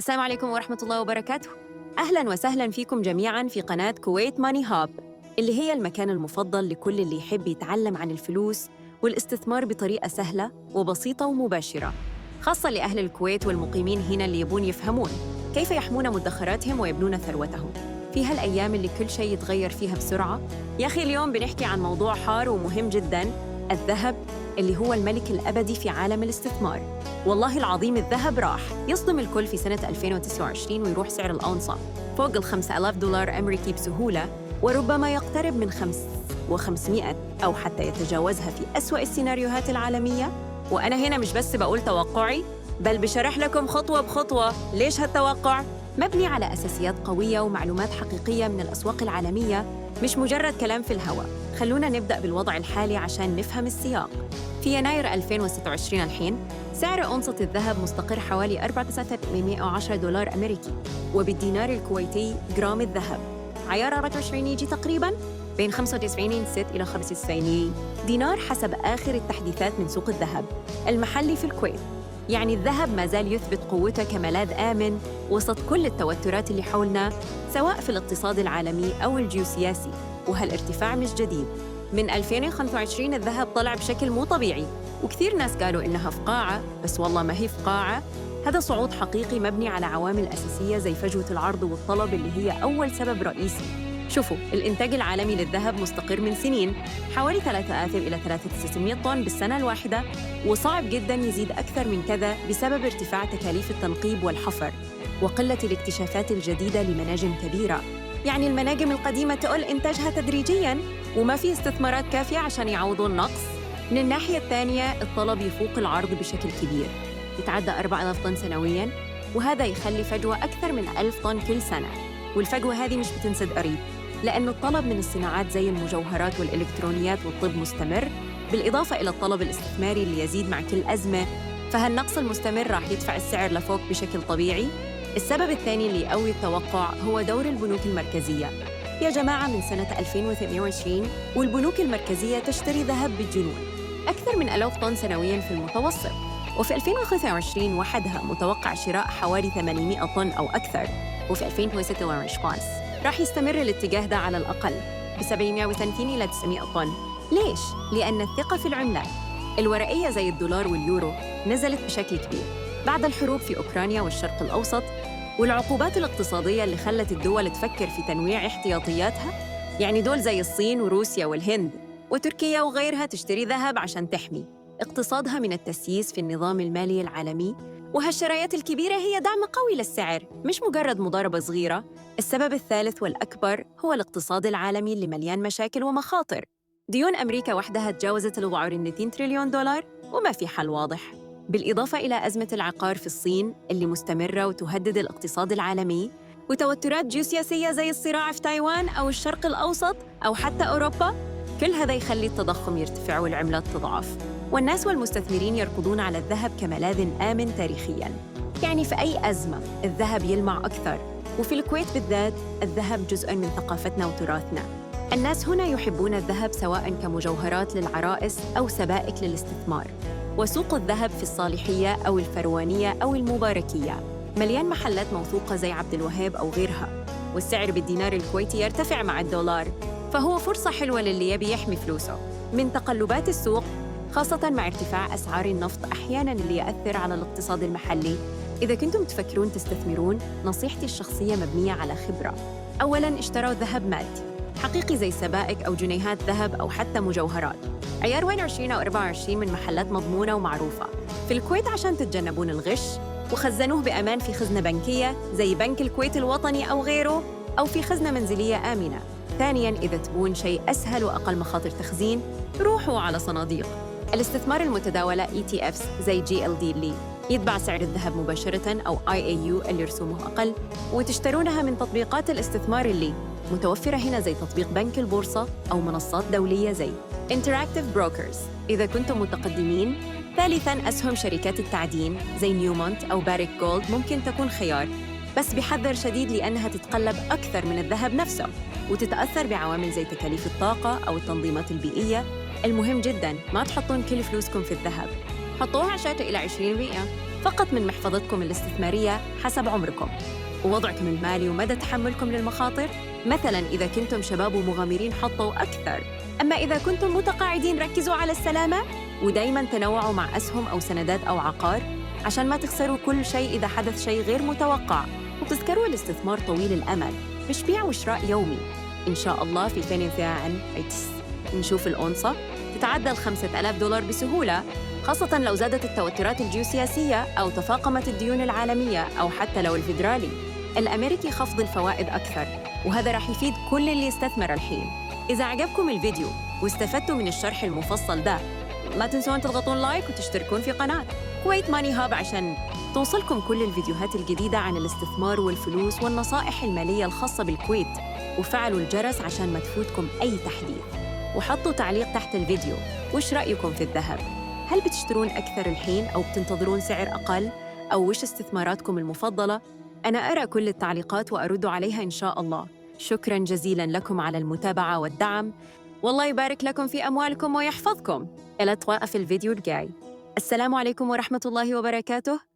السلام عليكم ورحمة الله وبركاته. أهلاً وسهلاً فيكم جميعاً في قناة كويت ماني هاب، اللي هي المكان المفضل لكل اللي يحب يتعلم عن الفلوس والاستثمار بطريقة سهلة وبسيطة ومباشرة، خاصة لأهل الكويت والمقيمين هنا اللي يبون يفهمون كيف يحمون مدخراتهم ويبنون ثروتهم في هالأيام اللي كل شيء يتغير فيها بسرعة. يا أخي اليوم بنحكي عن موضوع حار ومهم جداً، الذهب اللي هو الملك الأبدي في عالم الاستثمار. والله العظيم الذهب راح يصدم الكل في سنة 2029 ويروح سعر الأونصة فوق $5,000 أمريكي بسهولة، وربما يقترب من 500 أو حتى يتجاوزها في أسوأ السيناريوهات العالمية. وأنا هنا مش بس بقول توقعي، بل بشرح لكم خطوة بخطوة ليش هالتوقع مبني على أساسيات قوية ومعلومات حقيقية من الأسواق العالمية، مش مجرد كلام في الهواء. خلونا نبدأ بالوضع الحالي عشان نفهم السياق. في يناير 2026 الحين سعر أونصة الذهب مستقر حوالي $4,810 أمريكي، وبالدينار الكويتي جرام الذهب عيار 24 يجي تقريباً بين 95 سنت إلى 95 دينار حسب آخر التحديثات من سوق الذهب المحلي في الكويت. يعني الذهب ما زال يثبت قوته كملاذ آمن وسط كل التوترات اللي حولنا، سواء في الاقتصاد العالمي أو الجيوسياسي. وهالارتفاع مش جديد، من 2025 الذهب طلع بشكل مو طبيعي، وكثير ناس قالوا إنها فقاعة، بس والله ما هي فقاعة. هذا صعود حقيقي مبني على عوامل أساسية زي فجوة العرض والطلب اللي هي أول سبب رئيسي. شوفوا، الإنتاج العالمي للذهب مستقر من سنين حوالي 3000 إلى 3600 طن بالسنة الواحدة، وصعب جداً يزيد أكثر من كذا بسبب ارتفاع تكاليف التنقيب والحفر وقلة الاكتشافات الجديدة لمناجم كبيرة. يعني المناجم القديمة تقل إنتاجها تدريجياً وما في استثمارات كافية عشان يعوضوا النقص. من الناحية الثانية الطلب يفوق العرض بشكل كبير، يتعدى 4000 طن سنوياً، وهذا يخلي فجوة أكثر من 1000 طن كل سنة. والفجوة هذه مش بتنسد قريب، لأن الطلب من الصناعات زي المجوهرات والإلكترونيات والطب مستمر، بالإضافة إلى الطلب الاستثماري اللي يزيد مع كل أزمة. فهالنقص المستمر راح يدفع السعر لفوق بشكل طبيعي. السبب الثاني اللي يقوي التوقع هو دور البنوك المركزية. يا جماعة، من سنة 2028 والبنوك المركزية تشتري ذهب بالجنون، أكثر من 1000 طن سنوياً في المتوسط. وفي 2025 وحدها متوقع شراء حوالي 800 طن أو أكثر، وفي 2026 راح يستمر الاتجاه ده على الأقل ب 730 إلى 900 طن. ليش؟ لأن الثقة في العملات الورقية زي الدولار واليورو نزلت بشكل كبير بعد الحروب في أوكرانيا والشرق الأوسط، والعقوبات الاقتصادية اللي خلت الدول تفكر في تنويع احتياطياتها. يعني دول زي الصين وروسيا والهند وتركيا وغيرها تشتري ذهب عشان تحمي اقتصادها من التسييس في النظام المالي العالمي. وهالشرايات الكبيرة هي دعم قوي للسعر، مش مجرد مضاربة صغيرة. السبب الثالث والأكبر هو الاقتصاد العالمي اللي مليان مشاكل ومخاطر. ديون أمريكا وحدها تجاوزت الوعر 200 تريليون دولار وما في حل واضح، بالإضافة إلى أزمة العقار في الصين اللي مستمرة وتهدد الاقتصاد العالمي، وتوترات جيوسياسية زي الصراع في تايوان أو الشرق الأوسط أو حتى أوروبا. كل هذا يخلي التضخم يرتفع والعملات تضعف، والناس والمستثمرين يركضون على الذهب كملاذ آمن تاريخياً. يعني في أي أزمة الذهب يلمع أكثر، وفي الكويت بالذات الذهب جزء من ثقافتنا وتراثنا. الناس هنا يحبون الذهب سواء كمجوهرات للعرائس أو سبائك للاستثمار. وسوق الذهب في الصالحية أو الفروانية أو المباركية مليان محلات موثوقة زي عبد الوهاب أو غيرها، والسعر بالدينار الكويتي يرتفع مع الدولار، فهو فرصة حلوة للي يبي يحمي فلوسه من تقلبات السوق، خاصة مع ارتفاع أسعار النفط أحياناً اللي يأثر على الاقتصاد المحلي. إذا كنتم تفكرون تستثمرون، نصيحتي الشخصية مبنية على خبرة. أولاً، اشتروا ذهب مادي حقيقي زي سبائك أو جنيهات ذهب أو حتى مجوهرات عيار 21 أو 24 من محلات مضمونة ومعروفة في الكويت عشان تتجنبون الغش، وخزنوه بأمان في خزنة بنكية زي بنك الكويت الوطني أو غيره، أو في خزنة منزلية آمنة. ثانياً، إذا تبون شيء أسهل وأقل مخاطر تخزين، روحوا على صناديق الاستثمار المتداولة ETFs زي GLD اللي يتبع سعر الذهب مباشرة، أو IAU اللي رسومه أقل، وتشترونها من تطبيقات الاستثمار اللي متوفرة هنا زي تطبيق بنك البورصة أو منصات دولية زي Interactive Brokers إذا كنتم متقدمين. ثالثاً، أسهم شركات التعدين زي نيومونت أو باريك جولد ممكن تكون خيار، بس بحذر شديد لأنها تتقلب أكثر من الذهب نفسه وتتأثر بعوامل زي تكاليف الطاقة أو التنظيمات البيئية. المهم جداً ما تحطون كل فلوسكم في الذهب، حطوها 10 إلى 20%. فقط من محفظتكم الاستثمارية حسب عمركم ووضعكم المالي ومدى تحملكم للمخاطر. مثلاً إذا كنتم شباب ومغامرين حطوا أكثر، أما إذا كنتم متقاعدين ركزوا على السلامة ودايماً تنوعوا مع أسهم أو سندات أو عقار عشان ما تخسروا كل شيء إذا حدث شيء غير متوقع. وتذكروا الاستثمار طويل الأمل مش بيع وشراء يومي. إن شاء الله في 2025 نشوف الأونصة تتعدى $5,000 بسهولة، خاصة لو زادت التوترات الجيوسياسية أو تفاقمت الديون العالمية أو حتى لو الفيدرالي الأمريكي خفض الفوائد أكثر، وهذا راح يفيد كل اللي يستثمر الحين. إذا عجبكم الفيديو واستفدتوا من الشرح المفصل ده، ما تنسون تضغطون لايك وتشتركون في قناة كويت ماني هاب عشان توصلكم كل الفيديوهات الجديدة عن الاستثمار والفلوس والنصائح المالية الخاصة بالكويت. وفعلوا الجرس عشان ما تفوتكم أي تحديث، وحطوا تعليق تحت الفيديو وش رأيكم في الذهب؟ هل بتشترون أكثر الحين أو بتنتظرون سعر أقل؟ أو وش استثماراتكم المفضلة؟ أنا أرى كل التعليقات وأرد عليها إن شاء الله. شكراً جزيلاً لكم على المتابعة والدعم، والله يبارك لكم في أموالكم ويحفظكم. إلى اللقاء في الفيديو الجاي. السلام عليكم ورحمة الله وبركاته.